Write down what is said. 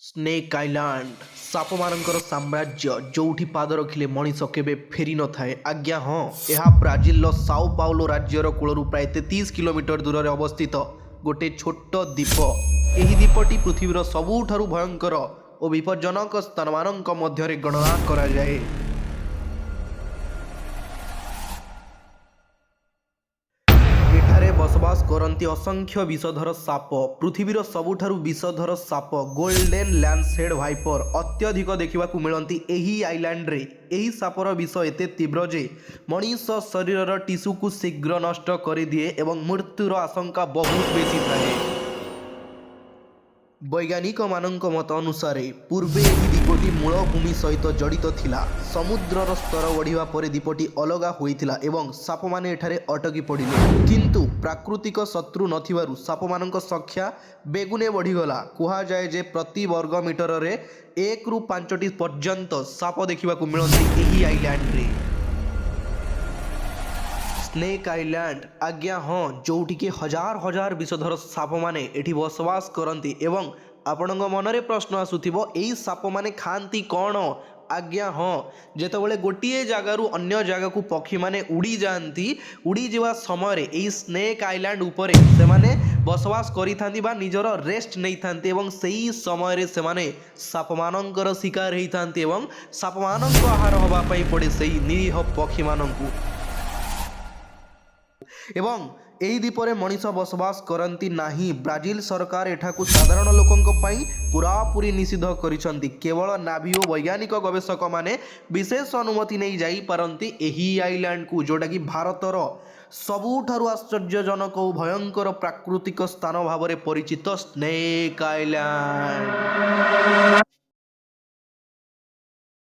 Snake island ସାପମାନଙ୍କର ସାମ୍ରାଜ୍ୟ ଯୋଉଠି ପାଦ ରଖିଲେ ମଣିଷ କେବେ ଫେରି ନଥାଏ। ଆଜ୍ଞା ହଁ, ଏହା ବ୍ରାଜିଲର ସାଓ ପାଉଲୋ ରାଜ୍ୟର କୂଳରୁ ପ୍ରାୟ 33 କିଲୋମିଟର ଦୂରରେ ଅବସ୍ଥିତ ଗୋଟେ ଛୋଟ ଦ୍ୱୀପ। ଏହି ଦ୍ୱୀପଟି ପୃଥିବୀର ସବୁଠାରୁ ଭୟଙ୍କର ଓ ବିପଜ୍ଜନକ ସ୍ଥାନମାନଙ୍କ ମଧ୍ୟରେ ଗଣନା କରାଯାଏ। ଏଠାରେ ବସବାସ କରନ୍ତି ଅସଂଖ୍ୟ ବିଷଧର ସାପ। ପୃଥିବୀର ସବୁଠାରୁ ବିଷଧର ସାପ ଗୋଲ୍ଡେନ୍ ଲ୍ୟାଣ୍ଡସହେଡ୍ ଭାଇପର ଅତ୍ୟଧିକ ଦେଖିବାକୁ ମିଳନ୍ତି ଏହି ଆଇଲ୍ୟାଣ୍ଡରେ। ଏହି ସାପର ବିଷ ଏତେ ତୀବ୍ର ଯେ ମଣିଷ ଶରୀରର ଟିସୁକୁ ଶୀଘ୍ର ନଷ୍ଟ କରିଦିଏ ଏବଂ ମୃତ୍ୟୁର ଆଶଙ୍କା ବହୁତ ବେଶୀ ଥାଏ। ବୈଜ୍ଞାନିକମାନଙ୍କ ମତ ଅନୁସାରେ ପୂର୍ବେ ଏହି ଦ୍ୱୀପଟି ମୂଳଭୂମି ସହିତ ଜଡ଼ିତ ଥିଲା। ସମୁଦ୍ରର ସ୍ତର ବଢ଼ିବା ପରେ ଦ୍ୱୀପଟି ଅଲଗା ହୋଇଥିଲା ଏବଂ ସାପମାନେ ଏଠାରେ ଅଟକି ପଡ଼ିଲେ। କିନ୍ତୁ ପ୍ରାକୃତିକ ଶତ୍ରୁ ନଥିବାରୁ ସାପମାନଙ୍କ ସଂଖ୍ୟା ବେଗୁନେ ବଢ଼ିଗଲା। କୁହାଯାଏ ଯେ ପ୍ରତି ବର୍ଗ ମିଟରରେ 1ରୁ 5ଟି ପର୍ଯ୍ୟନ୍ତ ସାପ ଦେଖିବାକୁ ମିଳନ୍ତି ଏହି ଆଇଲ୍ୟାଣ୍ଡରେ। ସ୍ନେକ୍ ଆଇଲ୍ୟାଣ୍ଡ, ଆଜ୍ଞା ହଁ, ଯୋଉଠିକି ହଜାର ହଜାର ବିଷଧର ସାପମାନେ ଏଠି ବସବାସ କରନ୍ତି। ଏବଂ ଆପଣଙ୍କ ମନରେ ପ୍ରଶ୍ନ ଆସୁଥିବ, ଏଇ ସାପମାନେ ଖାଆନ୍ତି କ'ଣ? ଆଜ୍ଞା ହଁ, ଯେତେବେଳେ ଗୋଟିଏ ଜାଗାରୁ ଅନ୍ୟ ଜାଗାକୁ ପକ୍ଷୀମାନେ ଉଡ଼ିଯାଆନ୍ତି, ଉଡ଼ିଯିବା ସମୟରେ ଏହି ସ୍ନେକ୍ ଆଇଲ୍ୟାଣ୍ଡ ଉପରେ ସେମାନେ ବସବାସ କରିଥାନ୍ତି ବା ନିଜର ରେଷ୍ଟ ନେଇଥାନ୍ତି ଏବଂ ସେହି ସମୟରେ ସେମାନେ ସାପମାନଙ୍କର ଶିକାର ହେଇଥାନ୍ତି ଏବଂ ସାପମାନଙ୍କ ଆହାର ହେବା ପାଇଁ ପଡ଼େ ସେହି ନିରୀହ ପକ୍ଷୀମାନଙ୍କୁ। ଏବଂ ଏହି ଦ୍ୱୀପରେ ମଣିଷ ବସବାସ କରନ୍ତି ନାହିଁ। ବ୍ରାଜିଲ ସରକାର ଏଠାକୁ ସାଧାରଣ ଲୋକଙ୍କ ପାଇଁ ପୁରାପୁରି ନିଷିଦ୍ଧ କରିଛନ୍ତି। କେବଳ ନାଭି ଓ ବୈଜ୍ଞାନିକ ଗବେଷକମାନେ ବିଶେଷ ଅନୁମତି ନେଇ ଯାଇପାରନ୍ତି ଏହି ଆଇଲ୍ୟାଣ୍ଡକୁ, ଯେଉଁଟାକି ଭାରତର ସବୁଠାରୁ ଆଶ୍ଚର୍ଯ୍ୟଜନକ ଓ ଭୟଙ୍କର ପ୍ରାକୃତିକ ସ୍ଥାନ ଭାବରେ ପରିଚିତ ସ୍ନେକ୍ ଆଇଲ୍ୟାଣ୍ଡ।